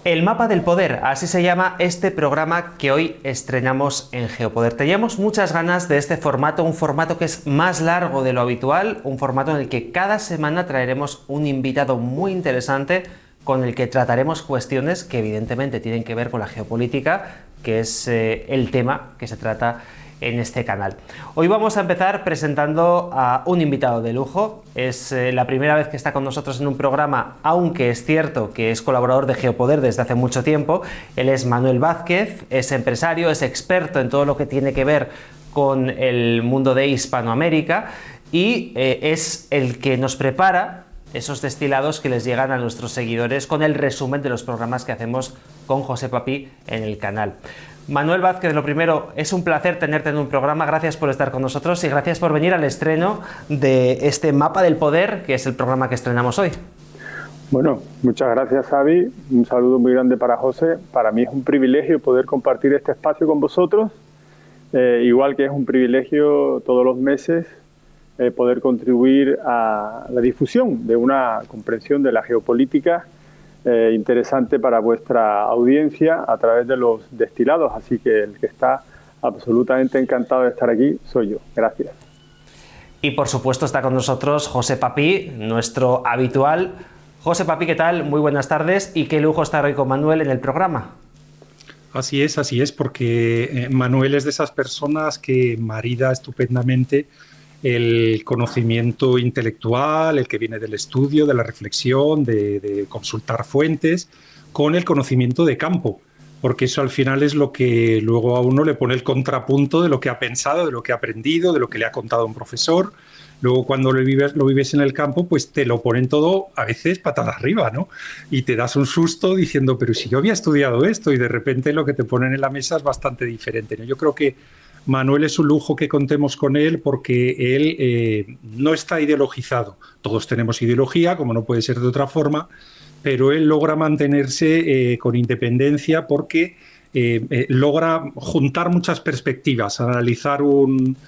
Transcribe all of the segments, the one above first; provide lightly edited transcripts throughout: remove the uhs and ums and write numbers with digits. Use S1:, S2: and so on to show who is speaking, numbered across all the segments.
S1: El mapa del poder, así se llama este programa que hoy estrenamos en Geopoder. Teníamos muchas ganas de este formato, un formato que es más largo de lo habitual, un formato en el que cada semana traeremos un invitado muy interesante con el que trataremos cuestiones que evidentemente tienen que ver con la geopolítica, que es el tema que se trata en este canal. Hoy vamos a empezar presentando a un invitado de lujo. Es la primera vez que está con nosotros en un programa, aunque es cierto que es colaborador de Geopoder desde hace mucho tiempo. Él es Manuel Vázquez, es empresario, es experto en todo lo que tiene que ver con el mundo de Hispanoamérica y es el que nos prepara esos destilados que les llegan a nuestros seguidores con el resumen de los programas que hacemos con José Papí en el canal. Manuel Vázquez, lo primero, es un placer tenerte en un programa, gracias por estar con nosotros y gracias por venir al estreno de este Mapa del Poder, que es el programa que estrenamos hoy.
S2: Bueno, muchas gracias, Xavi, un saludo muy grande para José. Para mí es un privilegio poder compartir este espacio con vosotros, igual que es un privilegio todos los meses poder contribuir a la difusión de una comprensión de la geopolítica interesante para vuestra audiencia a través de los destilados. Así que el que está absolutamente encantado de estar aquí soy yo. Gracias.
S1: Y por supuesto está con nosotros José Papí, nuestro habitual. José Papí, ¿qué tal? Muy buenas tardes y qué lujo estar hoy con Manuel en el programa.
S3: Así es, porque Manuel es de esas personas que marida estupendamente el conocimiento intelectual, el que viene del estudio, de la reflexión, de consultar fuentes, con el conocimiento de campo, porque eso al final es lo que luego a uno le pone el contrapunto de lo que ha pensado, de lo que ha aprendido, de lo que le ha contado un profesor. Luego cuando lo vives en el campo, pues te lo ponen todo a veces patada arriba, ¿no? Y te das un susto diciendo, pero si yo había estudiado esto, y de repente lo que te ponen en la mesa es bastante diferente, ¿no? Yo creo que Manuel es un lujo que contemos con él porque él no está ideologizado. Todos tenemos ideología, como no puede ser de otra forma, pero él logra mantenerse con independencia porque logra juntar muchas perspectivas, analizar un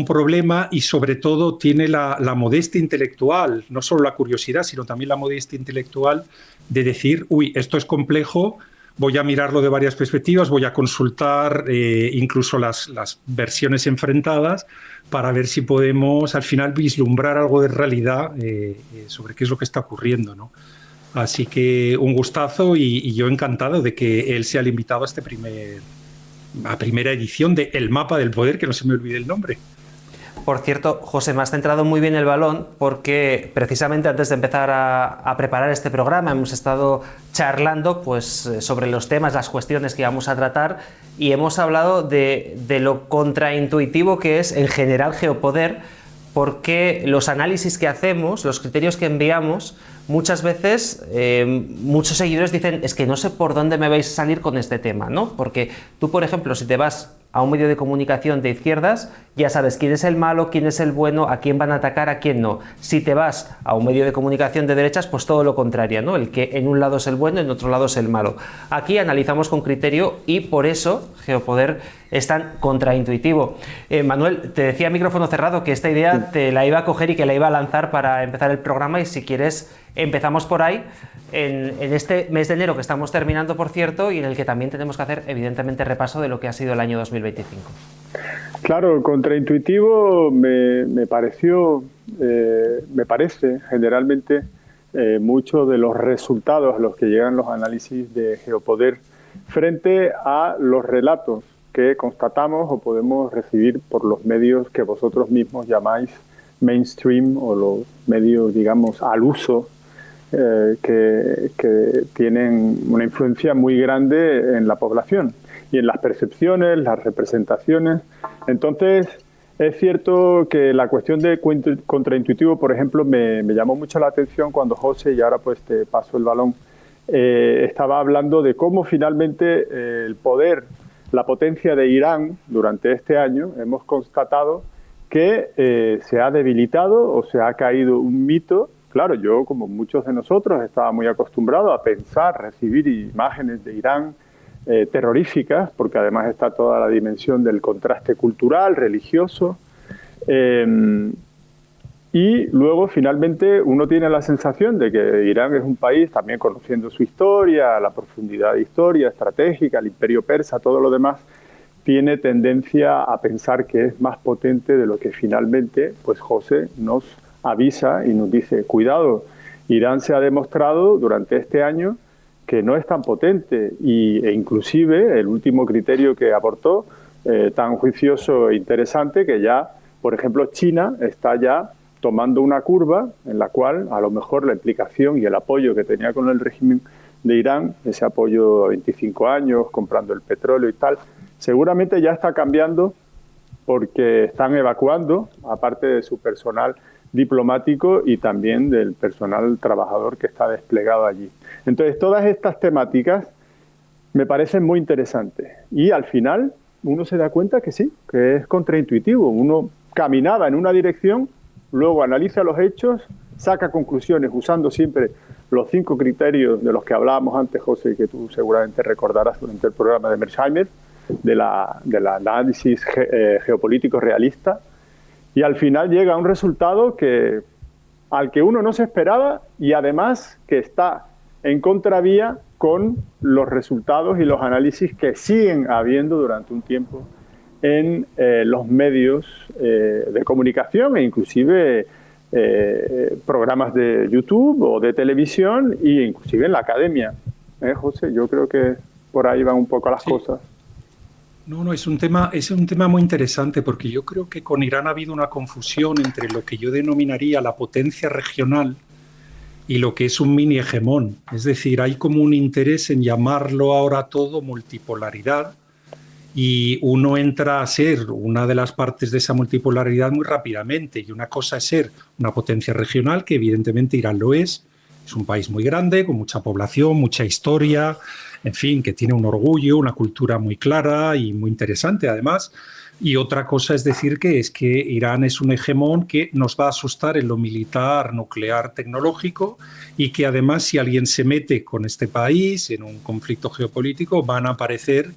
S3: problema y sobre todo tiene la modestia intelectual, no solo la curiosidad, sino también la modestia intelectual de decir, uy, esto es complejo, voy a mirarlo de varias perspectivas, voy a consultar incluso las versiones enfrentadas para ver si podemos al final vislumbrar algo de realidad sobre qué es lo que está ocurriendo, ¿no? Así que un gustazo y yo encantado de que él sea el invitado a primera edición de El Mapa del Poder, que no se me olvide el nombre.
S1: Por cierto, José, me has centrado muy bien el balón porque precisamente antes de empezar a preparar este programa hemos estado charlando pues, sobre los temas, las cuestiones que vamos a tratar y hemos hablado de lo contraintuitivo que es en general Geopoder, porque los análisis que hacemos, los criterios que enviamos, muchas veces muchos seguidores dicen es que no sé por dónde me vais a salir con este tema, ¿no? Porque tú, por ejemplo, si te vas a un medio de comunicación de izquierdas, ya sabes quién es el malo, quién es el bueno, a quién van a atacar, a quién no. Si te vas a un medio de comunicación de derechas, pues todo lo contrario, ¿no? El que en un lado es el bueno, en otro lado es el malo. Aquí analizamos con criterio y por eso Geopoder es tan contraintuitivo. Manuel, te decía a micrófono cerrado que esta idea te la iba a coger y que la iba a lanzar para empezar el programa y si quieres empezamos por ahí, en este mes de enero que estamos terminando, por cierto, y en el que también tenemos que hacer, evidentemente, repaso de lo que ha sido el año 2025.
S2: Claro, contraintuitivo me parece generalmente muchos de los resultados a los que llegan los análisis de Geopoder frente a los relatos que constatamos o podemos recibir por los medios que vosotros mismos llamáis mainstream o los medios, digamos, al uso, que tienen una influencia muy grande en la población y en las percepciones, las representaciones. Entonces, es cierto que la cuestión de contraintuitivo, por ejemplo, me llamó mucho la atención cuando José, y ahora pues te paso el balón, estaba hablando de cómo finalmente el poder, la potencia de Irán durante este año, hemos constatado que se ha debilitado o se ha caído un mito. Claro, yo, como muchos de nosotros, estaba muy acostumbrado a pensar, recibir imágenes de Irán terroríficas, porque además está toda la dimensión del contraste cultural, religioso. Y luego, finalmente, uno tiene la sensación de que Irán es un país, también conociendo su historia, la profundidad de historia estratégica, el imperio persa, todo lo demás, tiene tendencia a pensar que es más potente de lo que finalmente, pues José nos avisa y nos dice, cuidado, Irán se ha demostrado durante este año que no es tan potente e inclusive el último criterio que aportó, tan juicioso e interesante, que ya, por ejemplo, China está ya tomando una curva en la cual a lo mejor la implicación y el apoyo que tenía con el régimen de Irán, ese apoyo a 25 años, comprando el petróleo y tal, seguramente ya está cambiando porque están evacuando, aparte de su personal diplomático y también del personal trabajador que está desplegado allí. Entonces, todas estas temáticas me parecen muy interesantes y al final uno se da cuenta que sí, que es contraintuitivo. Uno caminaba en una dirección, luego analiza los hechos, saca conclusiones usando siempre los 5 criterios de los que hablábamos antes, José, que tú seguramente recordarás durante el programa de Mearsheimer, del análisis geopolítico realista, y al final llega a un resultado al que uno no se esperaba y además que está en contravía con los resultados y los análisis que siguen habiendo durante un tiempo en los medios de comunicación e inclusive programas de YouTube o de televisión e inclusive en la academia. José, yo creo que por ahí van un poco las cosas.
S3: No, es un tema muy interesante porque yo creo que con Irán ha habido una confusión entre lo que yo denominaría la potencia regional y lo que es un mini hegemón. Es decir, hay como un interés en llamarlo ahora todo multipolaridad y uno entra a ser una de las partes de esa multipolaridad muy rápidamente. Y una cosa es ser una potencia regional, que evidentemente Irán lo es un país muy grande, con mucha población, mucha historia, en fin, que tiene un orgullo, una cultura muy clara y muy interesante además. Y otra cosa es decir que Irán es un hegemón que nos va a asustar en lo militar, nuclear, tecnológico, y que además si alguien se mete con este país en un conflicto geopolítico van a aparecer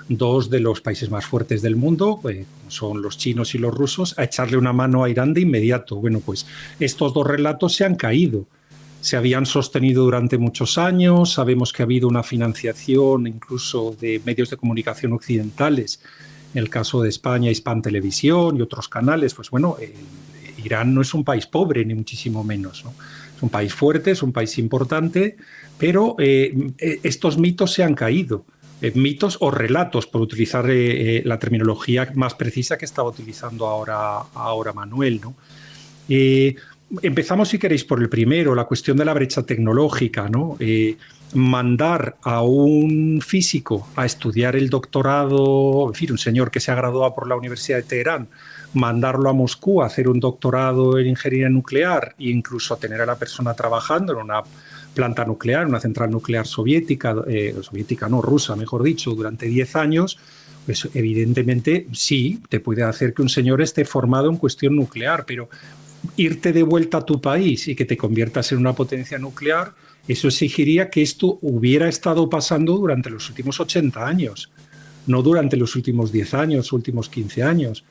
S3: 2 de los países más fuertes del mundo, son los chinos y los rusos, a echarle una mano a Irán de inmediato. Bueno, pues estos 2 relatos se han caído. Se habían sostenido durante muchos años, sabemos que ha habido una financiación incluso de medios de comunicación occidentales, en el caso de España, Hispan Televisión y otros canales. Pues bueno, Irán no es un país pobre, ni muchísimo menos, ¿no? Es un país fuerte, es un país importante, pero estos mitos se han caído. Mitos o relatos, por utilizar la terminología más precisa que estaba utilizando ahora Manuel, ¿no? Empezamos, si queréis, por el primero, la cuestión de la brecha tecnológica, ¿no? Mandar a un físico a estudiar el doctorado, en fin, un señor que se ha graduado por la Universidad de Teherán, mandarlo a Moscú a hacer un doctorado en ingeniería nuclear e incluso tener a la persona trabajando en una planta nuclear, una central nuclear rusa, mejor dicho, durante 10 años, pues evidentemente sí, te puede hacer que un señor esté formado en cuestión nuclear, pero irte de vuelta a tu país y que te conviertas en una potencia nuclear, eso exigiría que esto hubiera estado pasando durante los últimos 80 años, no durante los últimos 10 años, últimos 15 años.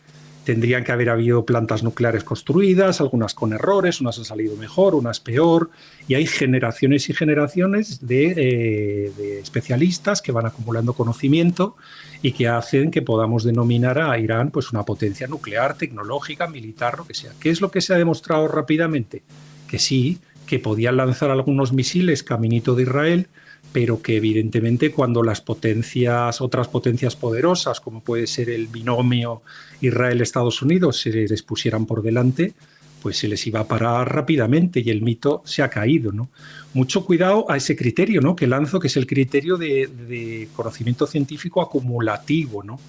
S3: Tendrían que haber habido plantas nucleares construidas, algunas con errores, unas han salido mejor, unas peor, y hay generaciones y generaciones de especialistas que van acumulando conocimiento y que hacen que podamos denominar a Irán pues una potencia nuclear, tecnológica, militar, lo que sea. ¿Qué es lo que se ha demostrado rápidamente? Que sí, que podían lanzar algunos misiles caminito de Israel, pero que evidentemente cuando otras potencias poderosas, como puede ser el binomio Israel-Estados Unidos, se les pusieran por delante, pues se les iba a parar rápidamente y el mito se ha caído, ¿no? Mucho cuidado a ese criterio, ¿no?, que lanzo, que es el criterio de conocimiento científico acumulativo, ¿no?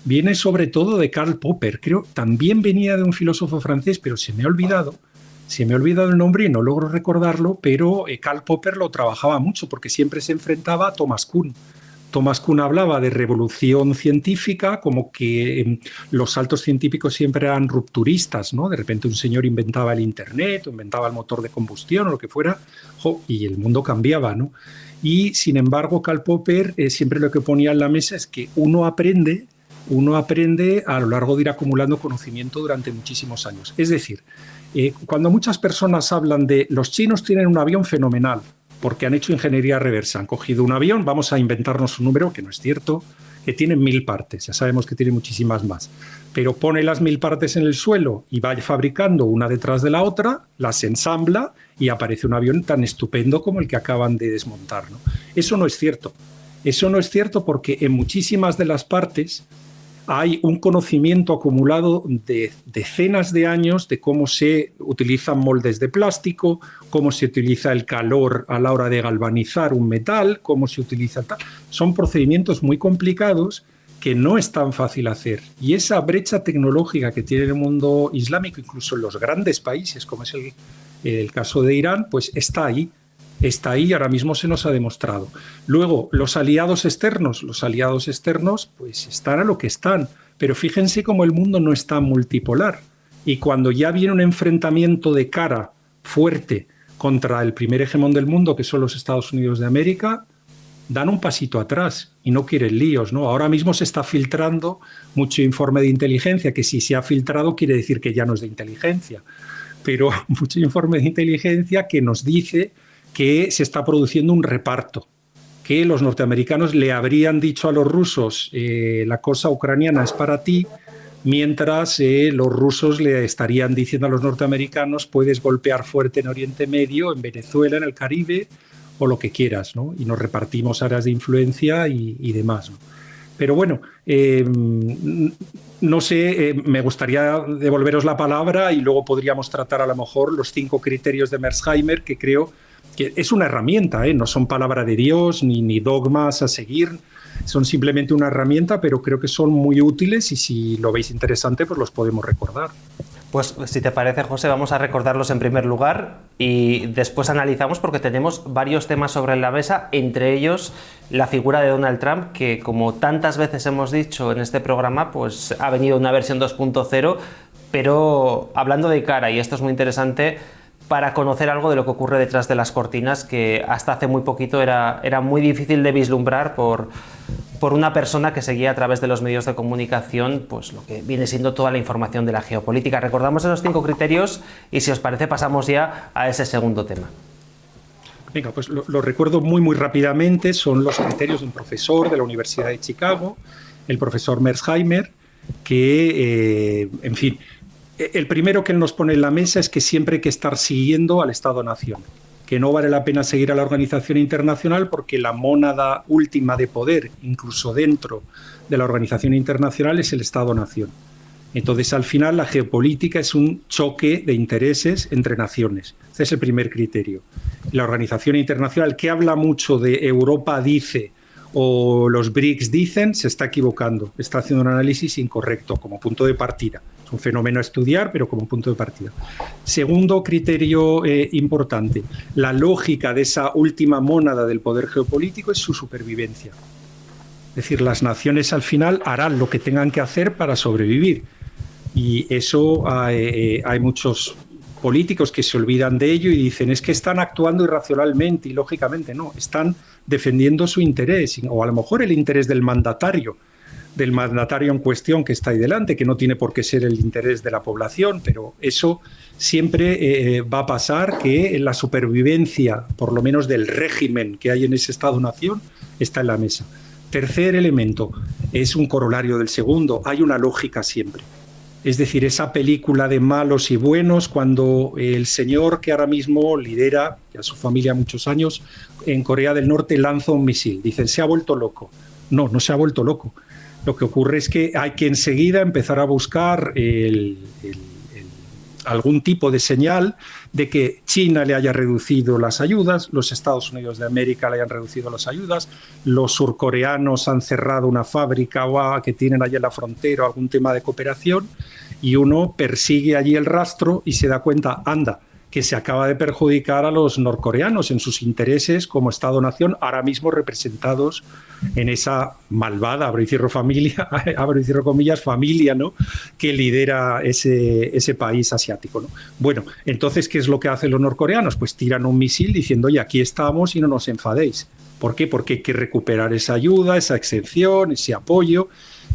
S3: Viene sobre todo de Karl Popper, creo, también venía de un filósofo francés, pero se me ha olvidado el nombre y no logro recordarlo, pero Karl Popper lo trabajaba mucho porque siempre se enfrentaba a Thomas Kuhn. Thomas Kuhn hablaba de revolución científica, como que los saltos científicos siempre eran rupturistas, ¿no? De repente un señor inventaba el Internet o inventaba el motor de combustión o lo que fuera, y el mundo cambiaba, ¿no? Y sin embargo Karl Popper siempre lo que ponía en la mesa es que uno aprende uno aprende a lo largo de ir acumulando conocimiento durante muchísimos años. Es decir, cuando muchas personas hablan de los chinos tienen un avión fenomenal porque han hecho ingeniería reversa, han cogido un avión, vamos a inventarnos un número que no es cierto, que tiene 1000 partes, ya sabemos que tiene muchísimas más, pero pone las 1000 partes en el suelo y va fabricando una detrás de la otra, las ensambla y aparece un avión tan estupendo como el que acaban de desmontar, ¿no? Eso no es cierto. Eso no es cierto porque en muchísimas de las partes hay un conocimiento acumulado de decenas de años de cómo se utilizan moldes de plástico, cómo se utiliza el calor a la hora de galvanizar un metal, cómo se utiliza... Son procedimientos muy complicados que no es tan fácil hacer. Y esa brecha tecnológica que tiene el mundo islámico, incluso en los grandes países, como es el caso de Irán, pues está ahí. Está ahí y ahora mismo se nos ha demostrado. Luego, los aliados externos pues están a lo que están, pero fíjense cómo el mundo no está multipolar. Y cuando ya viene un enfrentamiento de cara fuerte contra el primer hegemón del mundo, que son los Estados Unidos de América, dan un pasito atrás y no quieren líos, ¿no? Ahora mismo se está filtrando mucho informe de inteligencia, que si se ha filtrado quiere decir que ya no es de inteligencia, pero mucho informe de inteligencia que nos dice que se está produciendo un reparto, que los norteamericanos le habrían dicho a los rusos la cosa ucraniana es para ti, mientras los rusos le estarían diciendo a los norteamericanos puedes golpear fuerte en Oriente Medio, en Venezuela, en el Caribe o lo que quieras, ¿no? Y nos repartimos áreas de influencia y demás, ¿no? Pero bueno, no sé, me gustaría devolveros la palabra y luego podríamos tratar a lo mejor los 5 criterios de Mearsheimer, que creo que es una herramienta, no son palabra de Dios ni dogmas a seguir, son simplemente una herramienta, pero creo que son muy útiles y si lo veis interesante, pues los podemos recordar.
S1: Pues si te parece, José, vamos a recordarlos en primer lugar y después analizamos porque tenemos varios temas sobre la mesa, entre ellos la figura de Donald Trump, que como tantas veces hemos dicho en este programa, pues ha venido una versión 2.0, pero hablando de cara, y esto es muy interesante, para conocer algo de lo que ocurre detrás de las cortinas, que hasta hace muy poquito era muy difícil de vislumbrar por una persona que seguía a través de los medios de comunicación pues lo que viene siendo toda la información de la geopolítica. Recordamos esos 5 criterios y si os parece pasamos ya a ese segundo tema.
S3: Venga, pues lo recuerdo muy rápidamente. Son los criterios de un profesor de la Universidad de Chicago, el profesor Mearsheimer, que, en fin, el primero que él nos pone en la mesa es que siempre hay que estar siguiendo al Estado-Nación, que no vale la pena seguir a la organización internacional porque la mónada última de poder, incluso dentro de la organización internacional, es el Estado-Nación. Entonces, al final, la geopolítica es un choque de intereses entre naciones. Ese es el primer criterio. La organización internacional, que habla mucho de Europa dice o los BRICS dicen, se está equivocando, está haciendo un análisis incorrecto como punto de partida. Es un fenómeno a estudiar, pero como punto de partida. Segundo criterio importante, la lógica de esa última mónada del poder geopolítico es su supervivencia. Es decir, las naciones al final harán lo que tengan que hacer para sobrevivir. Y eso hay muchos políticos que se olvidan de ello y dicen es que están actuando irracionalmente y lógicamente no, están defendiendo su interés o a lo mejor el interés del mandatario en cuestión que está ahí delante, que no tiene por qué ser el interés de la población, pero eso siempre va a pasar, que la supervivencia, por lo menos del régimen que hay en ese Estado-nación, está en la mesa. Tercer elemento, es un corolario del segundo, hay una lógica siempre. Es decir, esa película de malos y buenos, cuando el señor que ahora mismo lidera, ya su familia muchos años, en Corea del Norte lanza un misil. Dicen, se ha vuelto loco. No, no se ha vuelto loco. Lo que ocurre es que hay que enseguida empezar a buscar algún tipo de señal de que China le haya reducido las ayudas, los Estados Unidos de América le hayan reducido las ayudas, los surcoreanos han cerrado una fábrica que tienen allí en la frontera, algún tema de cooperación, y uno persigue allí el rastro y se da cuenta, anda, que se acaba de perjudicar a los norcoreanos en sus intereses como Estado-nación, ahora mismo representados en esa malvada, abro y cierro comillas, familia, ¿no?, que lidera ese país asiático, ¿no? Bueno, entonces, ¿qué es lo que hacen los norcoreanos? Pues tiran un misil diciendo, oye, aquí estamos y no nos enfadéis. ¿Por qué? Porque hay que recuperar esa ayuda, esa exención, ese apoyo.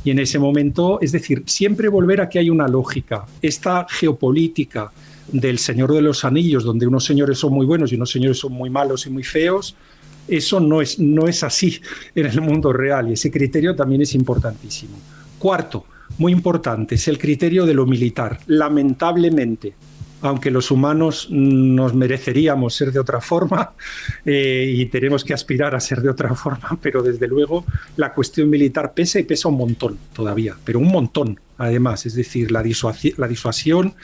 S3: Y en ese momento, es decir, siempre volver a que hay una lógica. Esta geopolítica del Señor de los Anillos, donde unos señores son muy buenos y unos señores son muy malos y muy feos, eso no es así en el mundo real, y ese criterio también es importantísimo. Cuarto, muy importante, es el criterio de lo militar. Lamentablemente, aunque los humanos nos mereceríamos ser de otra forma y tenemos que aspirar a ser de otra forma, pero desde luego la cuestión militar pesa y pesa un montón todavía, pero un montón además. Es decir, la disuasión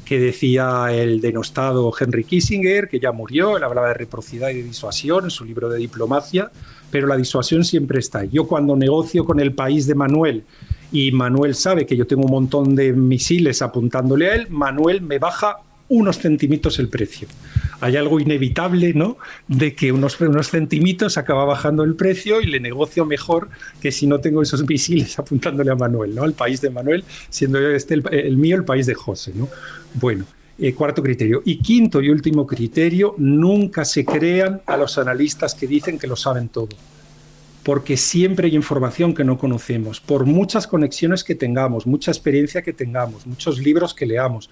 S3: que decía el denostado Henry Kissinger, que ya murió, él hablaba de reciprocidad y de disuasión en su libro de diplomacia, pero la disuasión siempre está. Yo cuando negocio con el país de Manuel, y Manuel sabe que yo tengo un montón de misiles apuntándole a él, Manuel me baja unos centimitos el precio. Hay algo inevitable, ¿no?, de que unos centimitos acaba bajando el precio y le negocio mejor que si no tengo esos misiles apuntándole a Manuel, ¿no?, al país de Manuel, siendo el mío el país de José, ¿no? Bueno, cuarto criterio. Y quinto y último criterio, nunca se crean a los analistas que dicen que lo saben todo, porque siempre hay información que no conocemos, por muchas conexiones que tengamos, mucha experiencia que tengamos, muchos libros que leamos,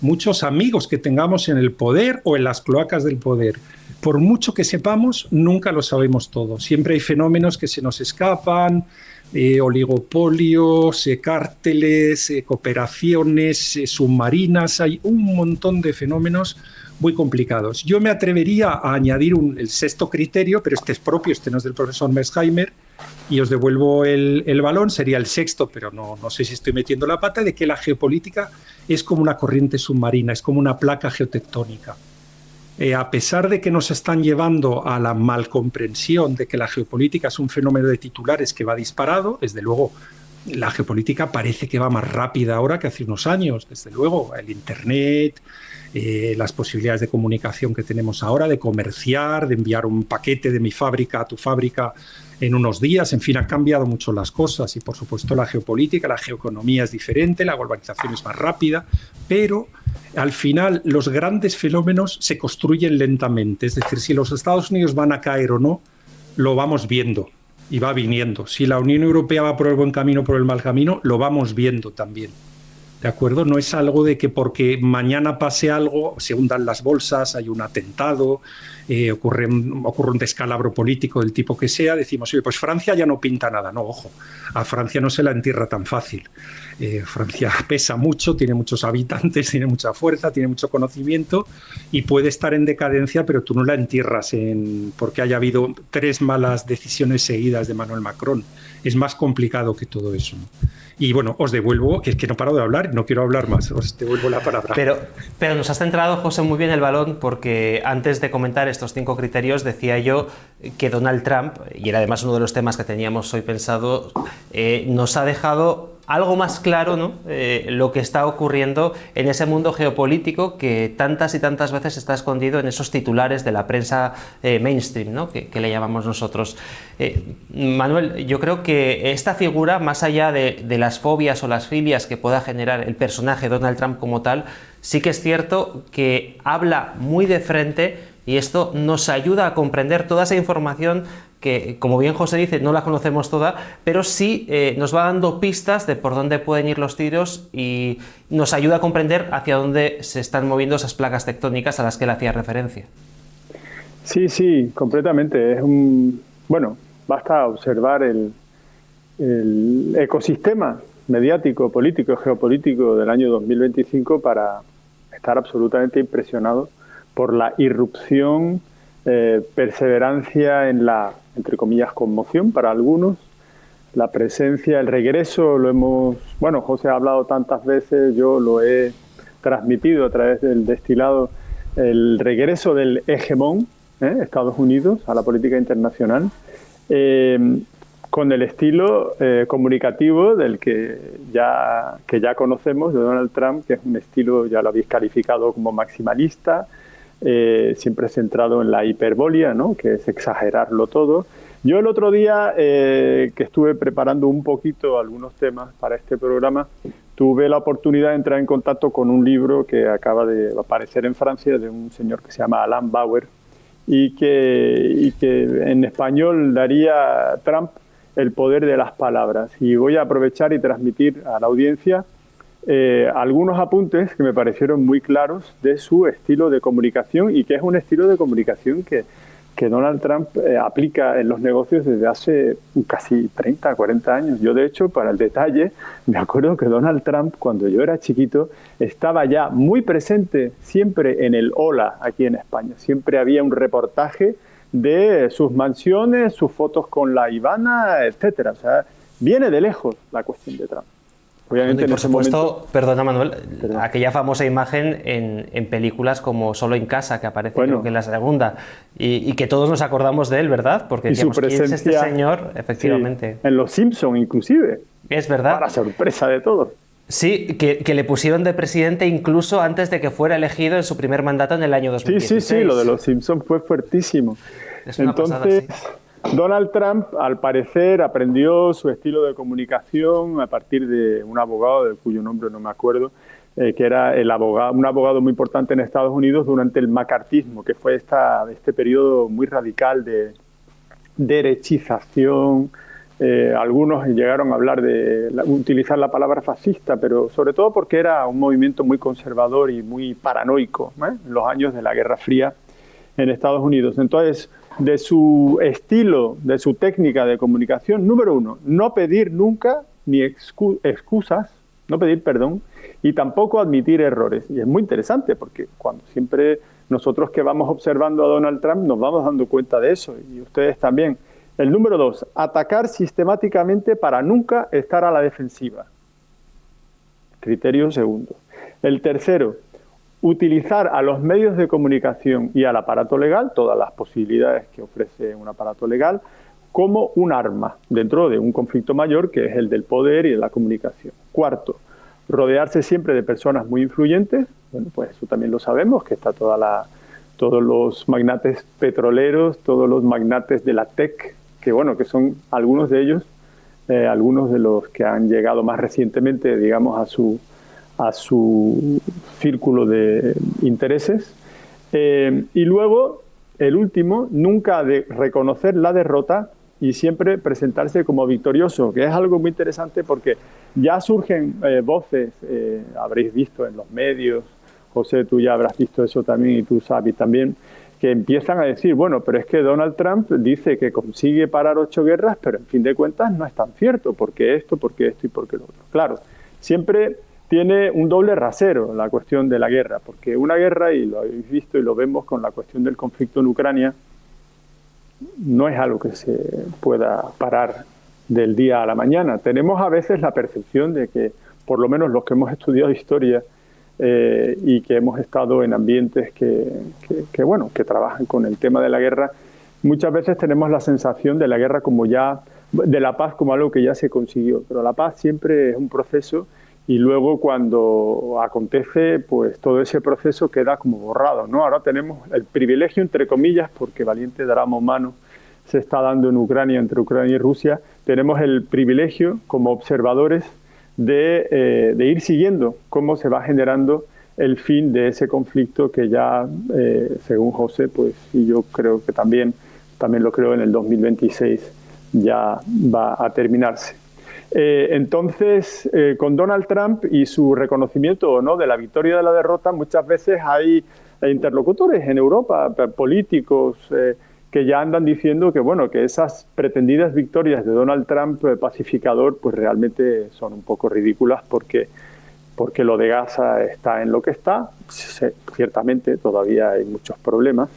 S3: muchos amigos que tengamos en el poder o en las cloacas del poder. Por mucho que sepamos, nunca lo sabemos todo. Siempre hay fenómenos que se nos escapan, oligopolios, cárteles, cooperaciones submarinas. Hay un montón de fenómenos muy complicados. Yo me atrevería a añadir el sexto criterio, pero este es propio, este no es del profesor Merzheimer, y os devuelvo el balón, sería el sexto, pero no sé si estoy metiendo la pata, de que la geopolítica es como una corriente submarina, es como una placa geotectónica. A pesar de que nos están llevando a la malcomprensión de que la geopolítica es un fenómeno de titulares que va disparado, desde luego la geopolítica parece que va más rápida ahora que hace unos años, desde luego el Internet, las posibilidades de comunicación que tenemos ahora, de comerciar, de enviar un paquete de mi fábrica a tu fábrica en unos días, en fin, han cambiado mucho las cosas y por supuesto la geopolítica, la geoeconomía es diferente, la globalización es más rápida, pero al final los grandes fenómenos se construyen lentamente, es decir, si los Estados Unidos van a caer o no, lo vamos viendo y va viniendo. Si la Unión Europea va por el buen camino o por el mal camino, lo vamos viendo también. ¿De acuerdo? No es algo de que porque mañana pase algo, se hundan las bolsas, hay un atentado, ocurre un descalabro político del tipo que sea, decimos, oye, pues Francia ya no pinta nada. No, ojo, a Francia no se la entierra tan fácil. Francia pesa mucho, tiene muchos habitantes, tiene mucha fuerza, tiene mucho conocimiento y puede estar en decadencia, pero tú no la entierras porque haya habido 3 malas decisiones seguidas de Emmanuel Macron. Es más complicado que todo eso, ¿no? Y bueno, os devuelvo, que es que no paro de hablar, no quiero hablar más, os devuelvo la palabra.
S1: Pero nos has centrado, José, muy bien el balón, porque antes de comentar estos 5 criterios decía yo que Donald Trump, y era además uno de los temas que teníamos hoy pensado, nos ha dejado algo más claro, ¿no?, lo que está ocurriendo en ese mundo geopolítico que tantas y tantas veces está escondido en esos titulares de la prensa mainstream, ¿no?, que le llamamos nosotros. Manuel, yo creo que esta figura, más allá de las fobias o las filias que pueda generar el personaje Donald Trump como tal, sí que es cierto que habla muy de frente y esto nos ayuda a comprender toda esa información que, como bien José dice, no la conocemos toda, pero sí nos va dando pistas de por dónde pueden ir los tiros y nos ayuda a comprender hacia dónde se están moviendo esas placas tectónicas a las que él hacía referencia.
S2: Sí, completamente. Bueno, basta observar el ecosistema mediático, político, geopolítico del año 2025 para estar absolutamente impresionado por la irrupción, perseverancia en la, entre comillas, conmoción para algunos, la presencia, el regreso, José ha hablado tantas veces, yo lo he transmitido a través del destilado, el regreso del hegemón, Estados Unidos, a la política internacional, con el estilo comunicativo del que ya conocemos de Donald Trump, que es un estilo, ya lo habéis calificado como maximalista, siempre centrado en la hiperbolia, ¿no?, que es exagerarlo todo. Yo el otro día, que estuve preparando un poquito algunos temas para este programa, tuve la oportunidad de entrar en contacto con un libro que acaba de aparecer en Francia de un señor que se llama Alain Bauer y que en español daría Trump, el poder de las palabras. Y voy a aprovechar y transmitir a la audiencia algunos apuntes que me parecieron muy claros de su estilo de comunicación, y que es un estilo de comunicación que Donald Trump aplica en los negocios desde hace casi 30, 40 años. Yo, de hecho, para el detalle, me acuerdo que Donald Trump, cuando yo era chiquito, estaba ya muy presente siempre en el Hola, aquí en España. Siempre había un reportaje de sus mansiones, sus fotos con la Ivana, etcétera. O sea, viene de lejos la cuestión de Trump.
S1: Obviamente, y por supuesto, perdona Manuel, aquella famosa imagen en películas como Solo en casa, que aparece creo que en la segunda, y que todos nos acordamos de él, ¿verdad? Porque decíamos, ¿quién es este señor? Efectivamente.
S2: Sí, en Los Simpson inclusive.
S1: Es verdad.
S2: Para sorpresa de todos.
S1: Sí, que le pusieron de presidente incluso antes de que fuera elegido en su primer mandato en el año 2016.
S2: Sí, lo de Los Simpson fue fuertísimo.
S1: Es una pasada, sí.
S2: Donald Trump, al parecer, aprendió su estilo de comunicación a partir de un abogado, de cuyo nombre no me acuerdo, que era un abogado muy importante en Estados Unidos durante el macartismo, que fue este periodo muy radical de derechización. Algunos llegaron a hablar utilizar la palabra fascista, pero sobre todo porque era un movimiento muy conservador y muy paranoico, en los años de la Guerra Fría en Estados Unidos. Entonces, de su estilo, de su técnica de comunicación, número uno, no pedir nunca ni excusas, no pedir perdón, y tampoco admitir errores. Y es muy interesante porque cuando siempre nosotros que vamos observando a Donald Trump nos vamos dando cuenta de eso, y ustedes también. El número dos, atacar sistemáticamente para nunca estar a la defensiva. Criterio segundo. El tercero, utilizar a los medios de comunicación y al aparato legal, todas las posibilidades que ofrece un aparato legal, como un arma dentro de un conflicto mayor, que es el del poder y de la comunicación. Cuarto, rodearse siempre de personas muy influyentes. Bueno, pues eso también lo sabemos, que está todos los magnates petroleros, todos los magnates de la tech, que son algunos de ellos, algunos de los que han llegado más recientemente, digamos, a su círculo de intereses. Y luego, el último, nunca reconocer la derrota y siempre presentarse como victorioso, que es algo muy interesante porque ya surgen voces, habréis visto en los medios, José, tú ya habrás visto eso también, y tú, Xavi, también, que empiezan a decir, bueno, pero es que Donald Trump dice que consigue parar 8 guerras, pero en fin de cuentas no es tan cierto, porque esto y porque lo otro. Claro, siempre tiene un doble rasero la cuestión de la guerra, porque una guerra, y lo habéis visto y lo vemos con la cuestión del conflicto en Ucrania, no es algo que se pueda parar del día a la mañana. Tenemos a veces la percepción de que, por lo menos los que hemos estudiado historia y que hemos estado en ambientes que trabajan con el tema de la guerra, muchas veces tenemos la sensación de la guerra de la paz como algo que ya se consiguió. Pero la paz siempre es un proceso, y luego cuando acontece, pues todo ese proceso queda como borrado, ¿no? Ahora tenemos el privilegio, entre comillas, porque valiente drama humano se está dando en Ucrania, entre Ucrania y Rusia, tenemos el privilegio como observadores de ir siguiendo cómo se va generando el fin de ese conflicto que ya, según José, pues, y yo creo que también lo creo, en el 2026 ya va a terminarse. Entonces, con Donald Trump y su reconocimiento o no de la victoria y de la derrota, muchas veces hay interlocutores en Europa, políticos, que ya andan diciendo que esas pretendidas victorias de Donald Trump pacificador, pues realmente son un poco ridículas, porque lo de Gaza está en lo que está. Ciertamente todavía hay muchos problemas.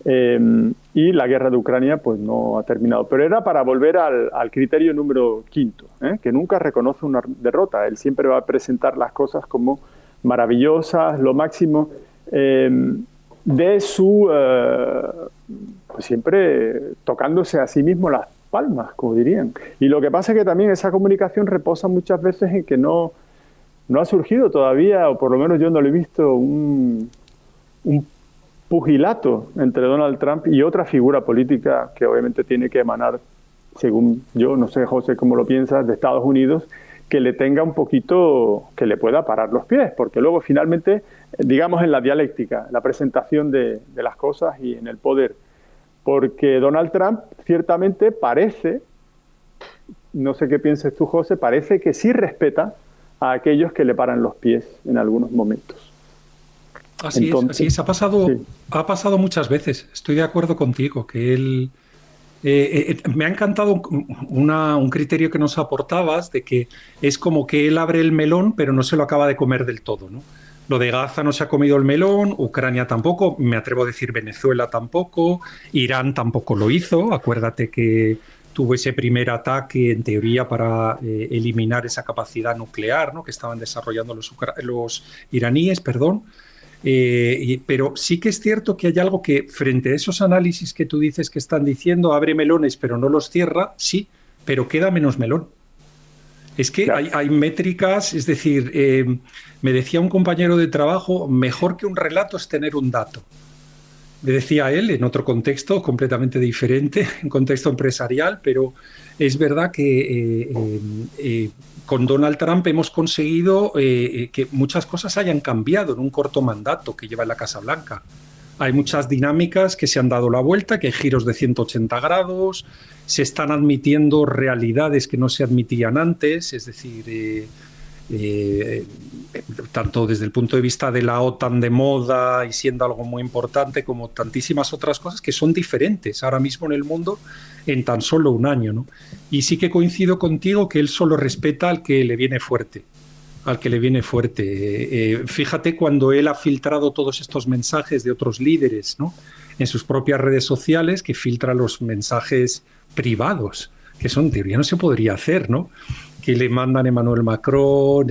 S2: Y la guerra de Ucrania pues no ha terminado. Pero era para volver al criterio número quinto, que nunca reconoce una derrota. Él siempre va a presentar las cosas como maravillosas, lo máximo, de su... pues siempre tocándose a sí mismo las palmas, como dirían. Y lo que pasa es que también esa comunicación reposa muchas veces en que no ha surgido todavía, o por lo menos yo no lo he visto, un pugilato entre Donald Trump y otra figura política que obviamente tiene que emanar, según yo, no sé, José, cómo lo piensas, de Estados Unidos, que le tenga un poquito, que le pueda parar los pies, porque luego finalmente, digamos, en la dialéctica, la presentación de las cosas y en el poder, porque Donald Trump ciertamente parece no sé qué pienses tú, José, parece que sí respeta a aquellos que le paran los pies en algunos momentos.
S3: Así es, ha pasado muchas veces. Estoy de acuerdo contigo, que él... me ha encantado un criterio que nos aportabas de que es como que él abre el melón pero no se lo acaba de comer del todo, ¿no? Lo de Gaza no se ha comido el melón, Ucrania tampoco, me atrevo a decir Venezuela tampoco, Irán tampoco lo hizo. Acuérdate que tuvo ese primer ataque en teoría para eliminar esa capacidad nuclear, ¿no?, que estaban desarrollando los iraníes, perdón. Pero sí que es cierto que hay algo que, frente a esos análisis que tú dices que están diciendo, abre melones pero no los cierra, sí, pero queda menos melón. Es que
S2: Claro.
S3: hay métricas, es decir, me decía un compañero de trabajo, mejor que un relato es tener un dato. Me decía él, en otro contexto completamente diferente, en contexto empresarial, pero es verdad que con Donald Trump hemos conseguido que muchas cosas hayan cambiado en un corto mandato que lleva en la Casa Blanca. Hay muchas dinámicas que se han dado la vuelta, que hay giros de 180 grados, se están admitiendo realidades que no se admitían antes, es decir, tanto desde el punto de vista de la OTAN de moda y siendo algo muy importante, como tantísimas otras cosas que son diferentes ahora mismo en el mundo en tan solo un año, ¿no? Y sí que coincido contigo que él solo respeta al que le viene fuerte. Fíjate cuando él ha filtrado todos estos mensajes de otros líderes, ¿no?, en sus propias redes sociales, que filtra los mensajes privados, que eso en teoría no se podría hacer, ¿no?, que le mandan Emmanuel Macron,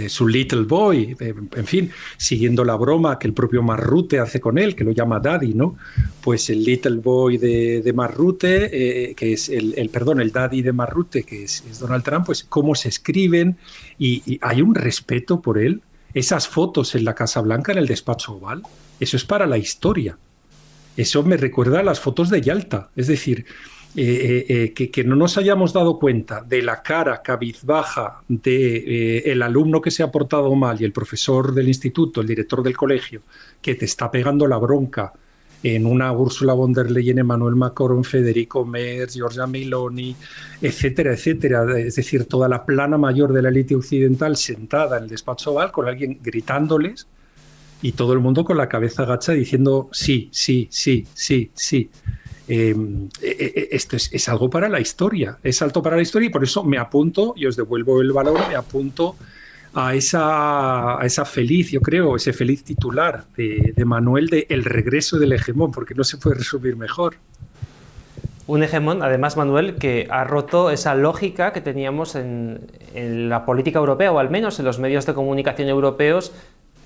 S3: su little boy, en fin, siguiendo la broma que el propio Mark Rutte hace con él, que lo llama Daddy, ¿no? Pues el little boy de Mark Rutte, que es el Daddy de Mark Rutte, que es Donald Trump, pues cómo se escriben, y hay un respeto por él. Esas fotos en la Casa Blanca, en el despacho oval, eso es para la historia. Eso me recuerda a las fotos de Yalta, es decir, que no nos hayamos dado cuenta de la cara cabizbaja de el alumno que se ha portado mal y el profesor del instituto, el director del colegio, que te está pegando la bronca en una Ursula von der Leyen, Emmanuel Macron, Federico Merz, Giorgia Meloni, etcétera, etcétera. Es decir, toda la plana mayor de la élite occidental sentada en el despacho oval con alguien gritándoles y todo el mundo con la cabeza agacha diciendo sí, sí, sí, sí, sí. Esto es algo para la historia, es algo para la historia, y por eso me apunto, y os devuelvo el valor, me apunto a esa feliz, yo creo, ese feliz titular de Manuel, de El regreso del hegemón, porque no se puede resumir mejor.
S1: Un hegemón, además, Manuel, que ha roto esa lógica que teníamos en la política europea, o al menos en los medios de comunicación europeos,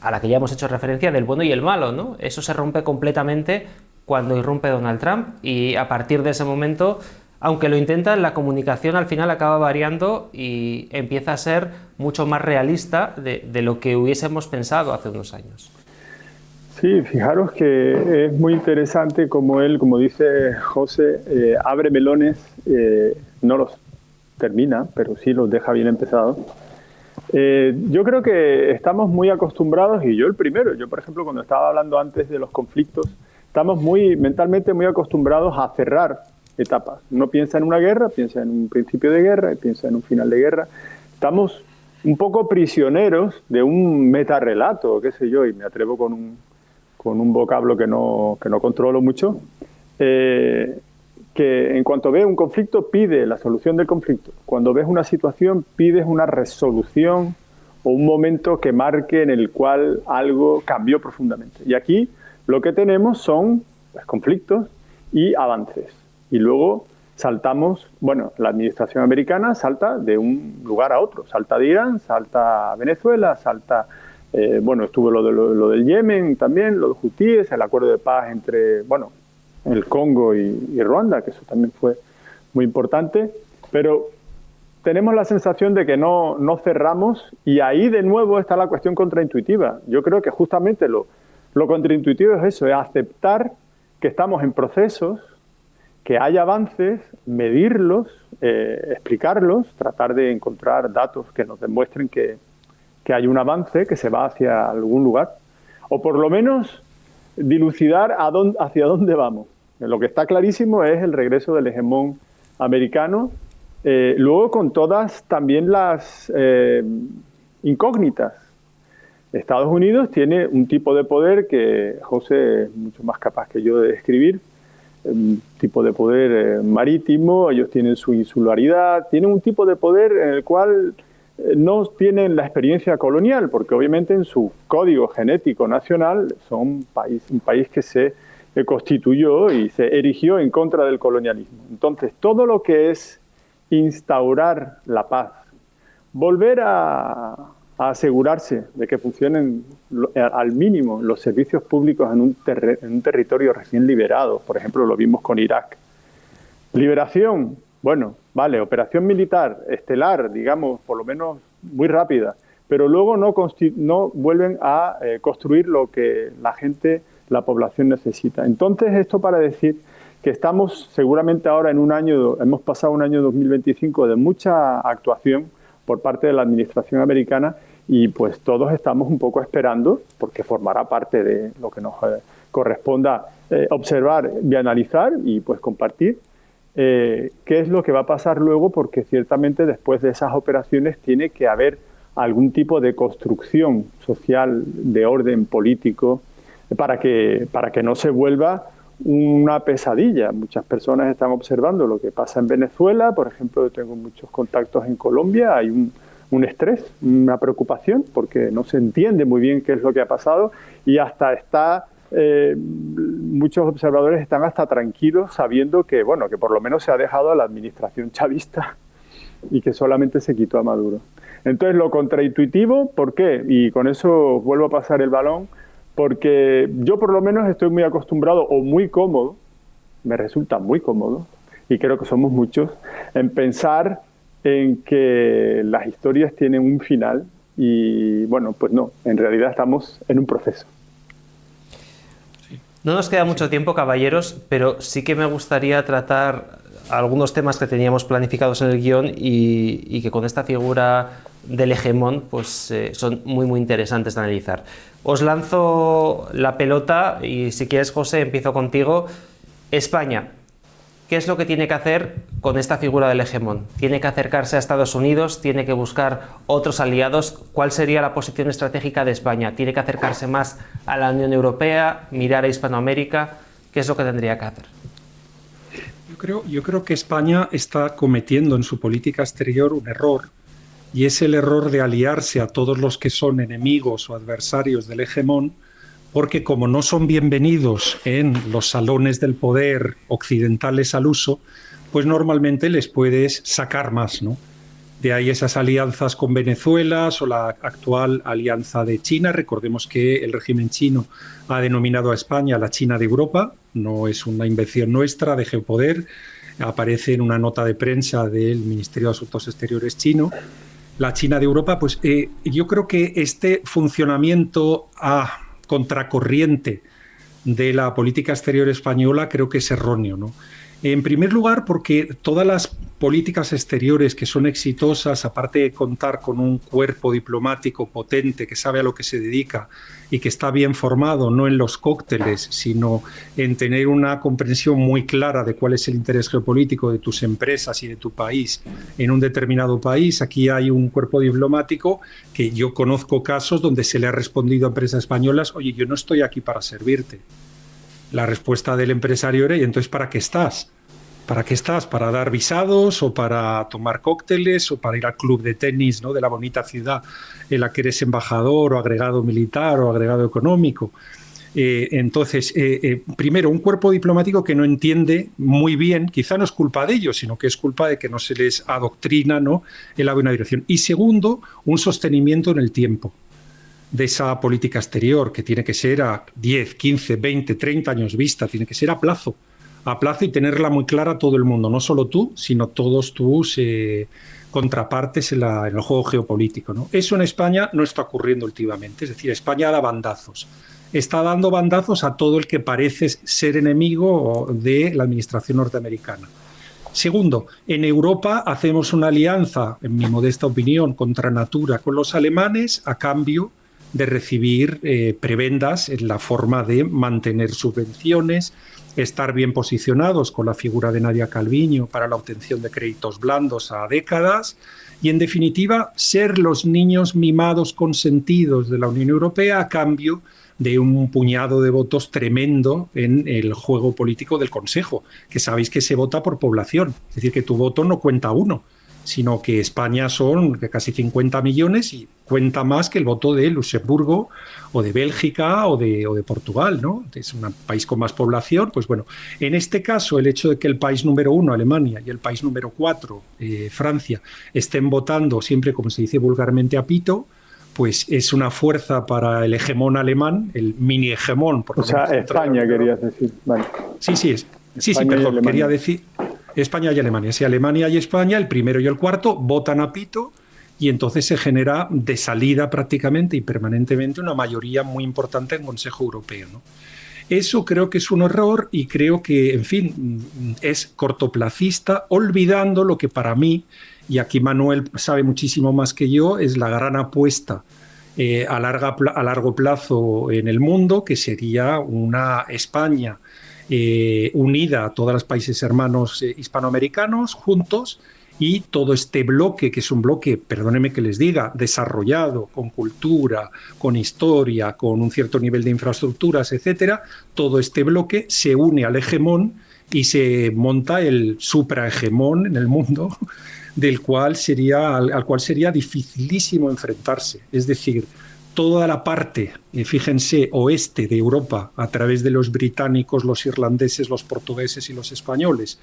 S1: a la que ya hemos hecho referencia, del bueno y el malo, ¿no? Eso se rompe completamente cuando irrumpe Donald Trump, y a partir de ese momento, aunque lo intentan, la comunicación al final acaba variando y empieza a ser mucho más realista de lo que hubiésemos pensado hace unos años.
S2: Sí, fijaros que es muy interesante como él, como dice José, abre melones, no los termina, pero sí los deja bien empezados. Yo creo que estamos muy acostumbrados, y yo el primero, yo por ejemplo cuando estaba hablando antes de los conflictos, estamos mentalmente muy acostumbrados a cerrar etapas. Uno piensa en una guerra, piensa en un principio de guerra y piensa en un final de guerra. Estamos un poco prisioneros de un metarrelato, qué sé yo, y me atrevo con un vocablo que no controlo mucho, que en cuanto ve un conflicto pide la solución del conflicto. Cuando ves una situación pides una resolución o un momento que marque en el cual algo cambió profundamente. Y aquí lo que tenemos son conflictos y avances. Y luego saltamos, bueno, la administración americana salta de un lugar a otro. Salta de Irán, salta a Venezuela, salta, bueno, estuvo lo del Yemen también, los hutíes, el acuerdo de paz entre, bueno, el Congo y Ruanda, que eso también fue muy importante. Pero tenemos la sensación de que no cerramos, y ahí de nuevo está la cuestión contraintuitiva. Yo creo que justamente lo contraintuitivo es eso, es aceptar que estamos en procesos, que hay avances, medirlos, explicarlos, tratar de encontrar datos que nos demuestren que hay un avance, que se va hacia algún lugar, o por lo menos dilucidar hacia dónde vamos. Lo que está clarísimo es el regreso del hegemón americano, luego con todas también las incógnitas. Estados Unidos tiene un tipo de poder que José es mucho más capaz que yo de describir, un tipo de poder marítimo, ellos tienen su insularidad, tienen un tipo de poder en el cual no tienen la experiencia colonial, porque obviamente en su código genético nacional son un país que se constituyó y se erigió en contra del colonialismo. Entonces, todo lo que es instaurar la paz, volver a asegurarse de que funcionen al mínimo los servicios públicos en un territorio recién liberado, por ejemplo, lo vimos con Irak. Liberación, bueno, vale, operación militar, estelar, digamos, por lo menos muy rápida, pero luego no vuelven a construir lo que la gente, la población necesita. Entonces, esto para decir que estamos seguramente ahora en un año, hemos pasado un año 2025 de mucha actuación por parte de la administración americana y pues todos estamos un poco esperando, porque formará parte de lo que nos corresponda observar y analizar y pues compartir qué es lo que va a pasar luego, porque ciertamente después de esas operaciones tiene que haber algún tipo de construcción social de orden político para que no se vuelva una pesadilla. Muchas personas están observando lo que pasa en Venezuela, por ejemplo, yo tengo muchos contactos en Colombia, hay un estrés, una preocupación, porque no se entiende muy bien qué es lo que ha pasado y hasta muchos observadores están hasta tranquilos sabiendo que, bueno, que por lo menos se ha dejado a la administración chavista y que solamente se quitó a Maduro. Entonces, lo contraintuitivo, ¿por qué? Y con eso vuelvo a pasar el balón, porque yo por lo menos estoy muy acostumbrado o muy cómodo, me resulta muy cómodo, y creo que somos muchos, en pensar en que las historias tienen un final y, bueno, pues no, en realidad estamos en un proceso.
S1: No nos queda mucho tiempo, caballeros, pero sí que me gustaría tratar algunos temas que teníamos planificados en el guión y que con esta figura del hegemón pues, son muy, muy interesantes de analizar. Os lanzo la pelota y si quieres, José, empiezo contigo. España, ¿qué es lo que tiene que hacer con esta figura del hegemón? ¿Tiene que acercarse a Estados Unidos? ¿Tiene que buscar otros aliados? ¿Cuál sería la posición estratégica de España? ¿Tiene que acercarse más a la Unión Europea? ¿Mirar a Hispanoamérica? ¿Qué es lo que tendría que hacer?
S3: Yo creo que España está cometiendo en su política exterior un error, y es el error de aliarse a todos los que son enemigos o adversarios del hegemón, porque como no son bienvenidos en los salones del poder occidentales al uso, pues normalmente les puedes sacar más, ¿no? De ahí esas alianzas con Venezuela o la actual alianza de China. Recordemos que el régimen chino ha denominado a España la China de Europa, no es una invención nuestra de Geopoder, aparece en una nota de prensa del Ministerio de Asuntos Exteriores chino. La China de Europa, pues yo creo que este funcionamiento a contracorriente de la política exterior española creo que es erróneo, ¿no? En primer lugar, porque todas las políticas exteriores que son exitosas, aparte de contar con un cuerpo diplomático potente que sabe a lo que se dedica y que está bien formado, no en los cócteles, sino en tener una comprensión muy clara de cuál es el interés geopolítico de tus empresas y de tu país en un determinado país. Aquí hay un cuerpo diplomático que yo conozco casos donde se le ha respondido a empresas españolas: oye, yo no estoy aquí para servirte. La respuesta del empresario era: ¿y entonces para qué estás? ¿Para qué estás? ¿Para dar visados o para tomar cócteles o para ir al club de tenis, ¿no?, de la bonita ciudad en la que eres embajador o agregado militar o agregado económico? Entonces, primero, un cuerpo diplomático que no entiende muy bien, quizá no es culpa de ellos, sino que es culpa de que no se les adoctrina, ¿no?, en la buena dirección. Y segundo, un sostenimiento en el tiempo de esa política exterior, que tiene que ser a 10, 15, 20, 30 años vista, tiene que ser a plazo y tenerla muy clara todo el mundo, no solo tú, sino todos tus contrapartes en el juego geopolítico, ¿no? Eso en España no está ocurriendo últimamente, es decir, España da bandazos. Está dando bandazos a todo el que parece ser enemigo de la administración norteamericana. Segundo, en Europa hacemos una alianza, en mi modesta opinión, contra natura con los alemanes a cambio de recibir prebendas en la forma de mantener subvenciones, estar bien posicionados con la figura de Nadia Calviño para la obtención de créditos blandos a décadas y, en definitiva, ser los niños mimados consentidos de la Unión Europea a cambio de un puñado de votos tremendo en el juego político del Consejo, que sabéis que se vota por población, es decir, que tu voto no cuenta uno, sino que España son casi 50 millones y cuenta más que el voto de Luxemburgo o de Bélgica o de Portugal, ¿no? Es un país con más población. Pues bueno, en este caso, el hecho de que el país número 1, Alemania, y el país número 4, Francia, estén votando siempre, como se dice vulgarmente, a pito, pues es una fuerza para el hegemón alemán, el mini hegemón.
S2: O sea, España querías decir. Vale.
S3: Sí, perdón, quería decir España y Alemania. Si Alemania y España, el primero y el cuarto, votan a pito y entonces se genera de salida prácticamente y permanentemente una mayoría muy importante en el Consejo Europeo, ¿no? Eso creo que es un error y creo que, en fin, es cortoplacista, olvidando lo que para mí, y aquí Manuel sabe muchísimo más que yo, es la gran apuesta a largo plazo en el mundo, que sería una España unida a todos los países hermanos hispanoamericanos juntos, y todo este bloque, que es un bloque, perdónenme que les diga, desarrollado, con cultura, con historia, con un cierto nivel de infraestructuras, etcétera, todo este bloque se une al hegemón y se monta el suprahegemón en el mundo, al cual sería dificilísimo enfrentarse. Es decir, toda la parte, fíjense, oeste de Europa, a través de los británicos, los irlandeses, los portugueses y los españoles,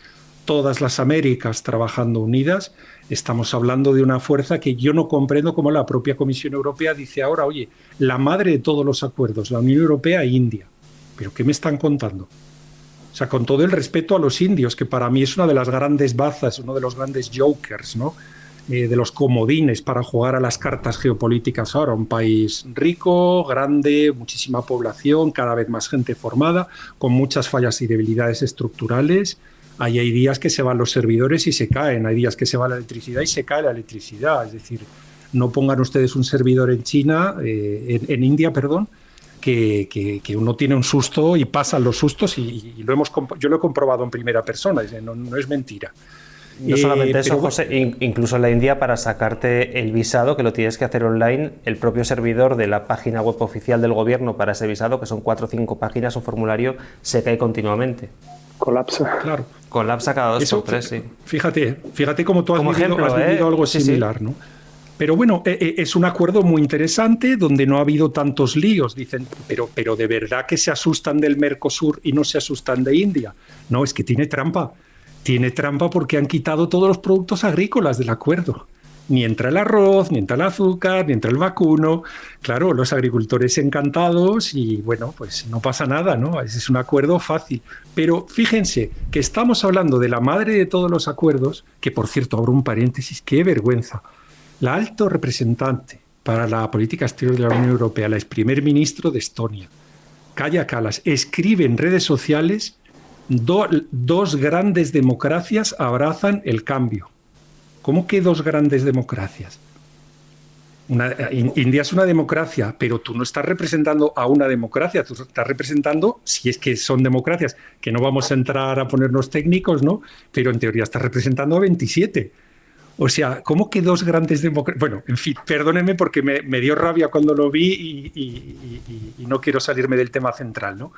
S3: todas las Américas trabajando unidas, estamos hablando de una fuerza que yo no comprendo cómo la propia Comisión Europea dice ahora, oye, la madre de todos los acuerdos, la Unión Europea e India. ¿Pero qué me están contando? O sea, con todo el respeto a los indios, que para mí es una de las grandes bazas, uno de los grandes jokers, ¿no? De los comodines para jugar a las cartas geopolíticas ahora. Un país rico, grande, muchísima población, cada vez más gente formada, con muchas fallas y debilidades estructurales. Ahí hay días que se van los servidores y se caen, hay días que se va la electricidad y se cae la electricidad. Es decir, no pongan ustedes un servidor en China, en India, perdón, que uno tiene un susto y pasan los sustos y yo lo he comprobado en primera persona, no es mentira.
S1: No solamente eso, José, incluso en la India, para sacarte el visado, que lo tienes que hacer online, el propio servidor de la página web oficial del gobierno para ese visado, que son 4 o 5 páginas, un formulario, se cae continuamente.
S2: Colapsa.
S3: Claro.
S1: Colapsa cada 2 o 3, sí.
S3: Fíjate cómo tú has vivido algo similar, sí. ¿No? Pero bueno, es un acuerdo muy interesante donde no ha habido tantos líos. Dicen, pero ¿de verdad que se asustan del Mercosur y no se asustan de India? No, es que tiene trampa. Tiene trampa porque han quitado todos los productos agrícolas del acuerdo. Ni entra el arroz, ni entra el azúcar, ni entra el vacuno. Claro, los agricultores encantados y bueno, pues no pasa nada, ¿no? Es un acuerdo fácil. Pero fíjense que estamos hablando de la madre de todos los acuerdos, que por cierto, abro un paréntesis, qué vergüenza. La alto representante para la política exterior de la Unión Europea, el ex primer ministro de Estonia, Kaja Kallas, escribe en redes sociales: dos grandes democracias abrazan el cambio. ¿Cómo que 2 grandes democracias? India es una democracia, pero tú no estás representando a una democracia, tú estás representando, si es que son democracias, que no vamos a entrar a ponernos técnicos, ¿no? Pero en teoría estás representando a 27. O sea, ¿cómo que 2 grandes democracias? Bueno, en fin, perdónenme porque me dio rabia cuando lo vi y no quiero salirme del tema central, ¿no?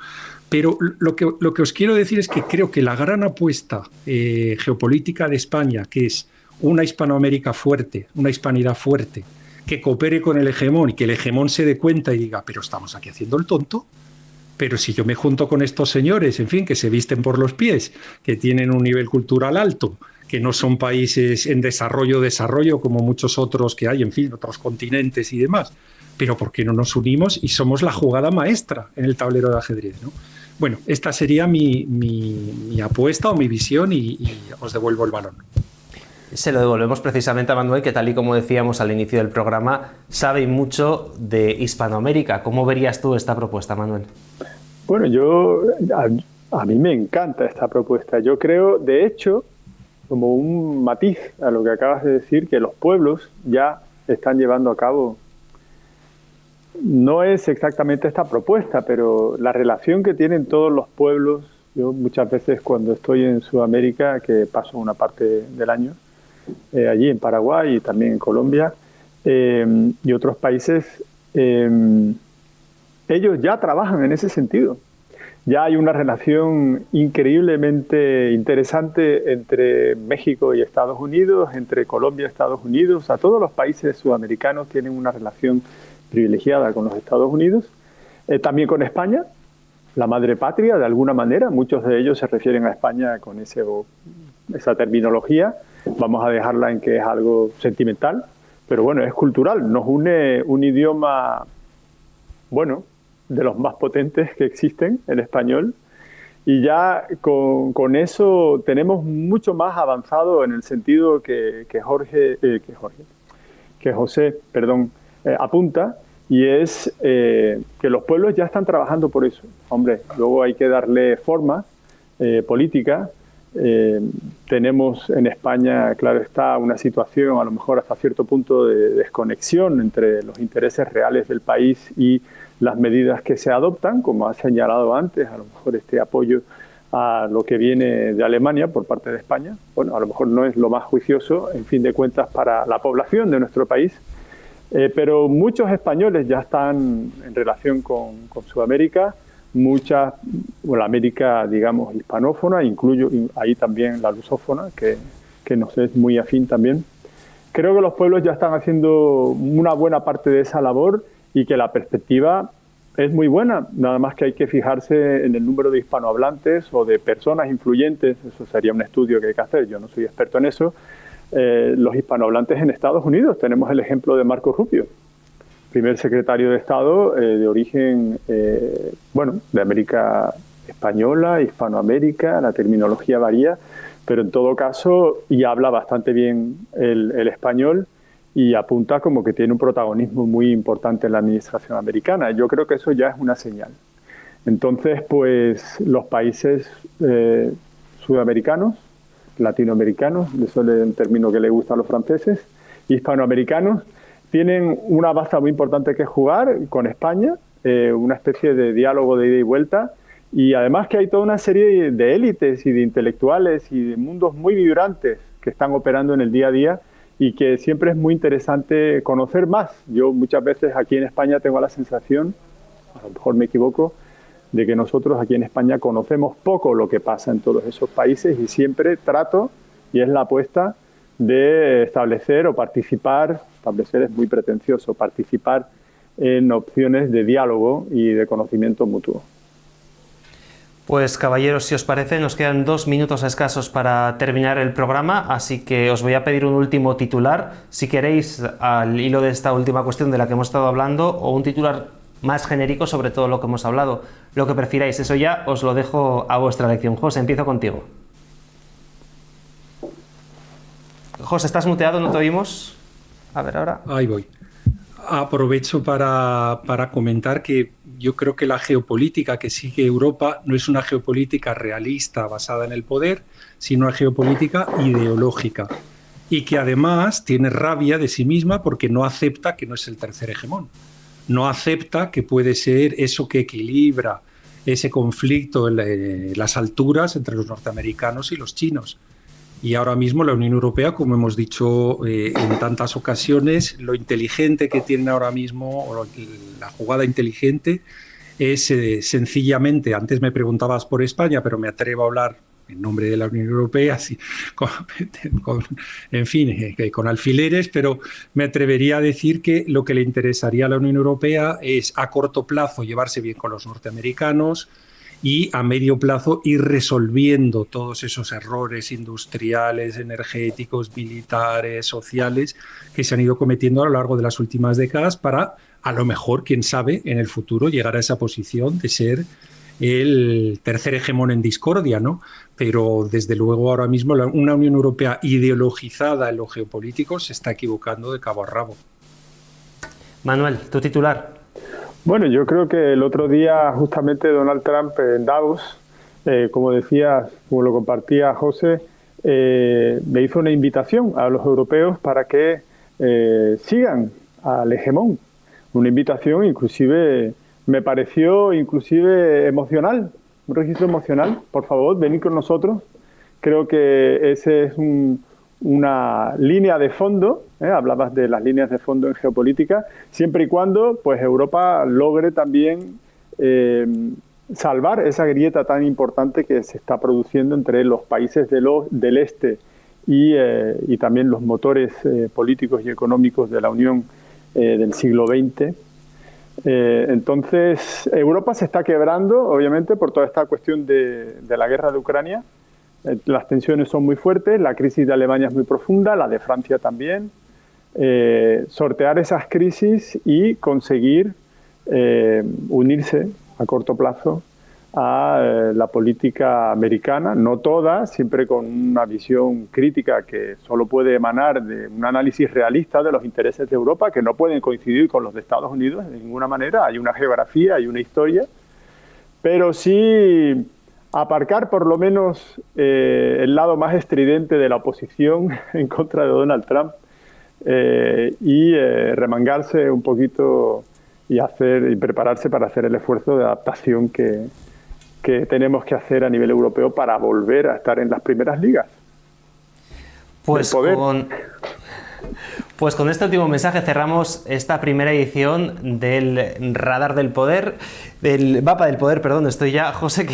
S3: Pero lo que os quiero decir es que creo que la gran apuesta geopolítica de España, que es una Hispanoamérica fuerte, una hispanidad fuerte, que coopere con el hegemón y que el hegemón se dé cuenta y diga, pero estamos aquí haciendo el tonto, pero si yo me junto con estos señores, en fin, que se visten por los pies, que tienen un nivel cultural alto, que no son países en desarrollo como muchos otros que hay, en fin, otros continentes y demás, pero ¿por qué no nos unimos y somos la jugada maestra en el tablero de ajedrez, ¿no? Bueno, esta sería mi apuesta o mi visión y os devuelvo el balón.
S1: Se lo devolvemos precisamente a Manuel, que tal y como decíamos al inicio del programa, sabe mucho de Hispanoamérica. ¿Cómo verías tú esta propuesta, Manuel?
S2: Bueno, a mí me encanta esta propuesta. Yo creo, de hecho, como un matiz a lo que acabas de decir, que los pueblos ya están llevando a cabo. No es exactamente esta propuesta, pero la relación que tienen todos los pueblos Yo muchas veces cuando estoy en Sudamérica, que paso una parte del año, allí en Paraguay y también en Colombia y otros países, ellos ya trabajan en ese sentido. Ya hay una relación increíblemente interesante entre México y Estados Unidos, entre Colombia y Estados Unidos. A todos los países sudamericanos tienen una relación privilegiada con los Estados Unidos. También con España, la madre patria, de alguna manera. Muchos de ellos se refieren a España con esa terminología. Vamos a dejarla en que es algo sentimental, pero bueno, es cultural. Nos une un idioma, bueno, de los más potentes que existen, el español, y ya con eso tenemos mucho más avanzado en el sentido que José, apunta, y es que los pueblos ya están trabajando por eso. Hombre, luego hay que darle forma política. Tenemos en España, claro está, una situación a lo mejor hasta cierto punto de desconexión entre los intereses reales del país y las medidas que se adoptan, como ha señalado antes, a lo mejor este apoyo a lo que viene de Alemania por parte de España. Bueno, a lo mejor no es lo más juicioso, en fin de cuentas, para la población de nuestro país, pero muchos españoles ya están en relación con Sudamérica, la América, digamos, hispanófona, incluyo ahí también la lusófona, que nos es muy afín también. Creo que los pueblos ya están haciendo una buena parte de esa labor y que la perspectiva es muy buena, nada más que hay que fijarse en el número de hispanohablantes o de personas influyentes, eso sería un estudio que hay que hacer, yo no soy experto en eso, los hispanohablantes en Estados Unidos. Tenemos el ejemplo de Marco Rubio, primer secretario de Estado de origen, de América española, Hispanoamérica, la terminología varía, pero en todo caso, y habla bastante bien el español, y apunta como que tiene un protagonismo muy importante en la administración americana. Yo creo que eso ya es una señal. Entonces, pues los países sudamericanos, latinoamericanos, eso es el término que le gusta a los franceses, hispanoamericanos, tienen una baza muy importante que jugar con España, una especie de diálogo de ida y vuelta, y además que hay toda una serie de élites y de intelectuales y de mundos muy vibrantes que están operando en el día a día, y que siempre es muy interesante conocer más. Yo muchas veces aquí en España tengo la sensación, a lo mejor me equivoco, de que nosotros aquí en España conocemos poco lo que pasa en todos esos países, y siempre trato, y es la apuesta, de establecer o participar, establecer es muy pretencioso, participar en opciones de diálogo y de conocimiento mutuo.
S1: Pues caballeros, si os parece, nos quedan 2 minutos escasos para terminar el programa, así que os voy a pedir un último titular, si queréis, al hilo de esta última cuestión de la que hemos estado hablando, o un titular más genérico sobre todo lo que hemos hablado, lo que prefiráis. Eso ya os lo dejo a vuestra elección. José, empiezo contigo. José, ¿estás muteado? ¿No te oímos? A ver, ahora.
S3: Ahí voy. Aprovecho para comentar que yo creo que la geopolítica que sigue Europa no es una geopolítica realista basada en el poder, sino una geopolítica ideológica, y que además tiene rabia de sí misma porque no acepta que no es el tercer hegemón, no acepta que puede ser eso que equilibra ese conflicto en las alturas entre los norteamericanos y los chinos. Y ahora mismo la Unión Europea, como hemos dicho en tantas ocasiones, lo inteligente que tienen ahora mismo, o la jugada inteligente, es sencillamente, antes me preguntabas por España, pero me atrevo a hablar en nombre de la Unión Europea, así, con alfileres, pero me atrevería a decir que lo que le interesaría a la Unión Europea es a corto plazo llevarse bien con los norteamericanos, y a medio plazo ir resolviendo todos esos errores industriales, energéticos, militares, sociales que se han ido cometiendo a lo largo de las últimas décadas para, a lo mejor, quién sabe, en el futuro llegar a esa posición de ser el tercer hegemón en discordia, ¿no? Pero desde luego ahora mismo una Unión Europea ideologizada en lo geopolítico se está equivocando de cabo a rabo.
S1: Manuel, tu titular.
S2: Bueno, yo creo que el otro día justamente Donald Trump en Davos, como decía, como lo compartía José, me hizo una invitación a los europeos para que sigan al hegemón. Una invitación inclusive, me pareció inclusive emocional, un registro emocional, por favor, venid con nosotros. Creo que ese es una línea de fondo, hablabas de las líneas de fondo en geopolítica, siempre y cuando pues Europa logre también salvar esa grieta tan importante que se está produciendo entre los países del este y también los motores políticos y económicos de la Unión del siglo XX. Entonces, Europa se está quebrando, obviamente, por toda esta cuestión de la guerra de Ucrania. Las tensiones son muy fuertes, la crisis de Alemania es muy profunda, la de Francia también. Sortear esas crisis y conseguir unirse a corto plazo a la política americana, no toda, siempre con una visión crítica que solo puede emanar de un análisis realista de los intereses de Europa, que no pueden coincidir con los de Estados Unidos de ninguna manera. Hay una geografía, hay una historia, pero sí aparcar por lo menos el lado más estridente de la oposición en contra de Donald Trump y remangarse un poquito y prepararse para hacer el esfuerzo de adaptación que tenemos que hacer a nivel europeo para volver a estar en las primeras ligas.
S1: Pues con este último mensaje cerramos esta primera edición del Radar del Poder, del Mapa del Poder, perdón, estoy ya, José,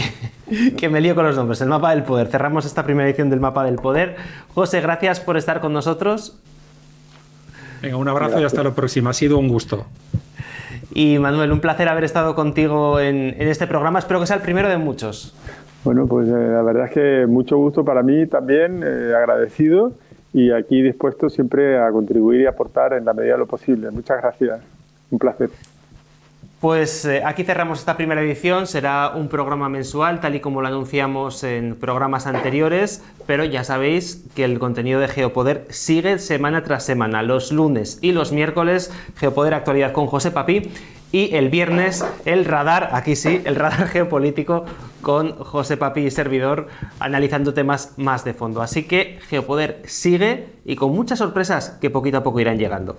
S1: que me lío con los nombres, el Mapa del Poder. Cerramos esta primera edición del Mapa del Poder. José, gracias por estar con nosotros.
S3: Venga, un abrazo. Gracias. Y hasta la próxima, ha sido un gusto.
S1: Y Manuel, un placer haber estado contigo en este programa, espero que sea el primero de muchos.
S2: Bueno, pues la verdad es que mucho gusto para mí también, agradecido y aquí dispuesto siempre a contribuir y aportar en la medida de lo posible. Muchas gracias, un placer.
S1: Pues aquí cerramos esta primera edición, será un programa mensual tal y como lo anunciamos en programas anteriores, pero ya sabéis que el contenido de Geopoder sigue semana tras semana, los lunes y los miércoles Geopoder Actualidad con José Papí y el viernes el radar, aquí sí, el radar geopolítico con José Papí y servidor analizando temas más de fondo. Así que Geopoder sigue y con muchas sorpresas que poquito a poco irán llegando.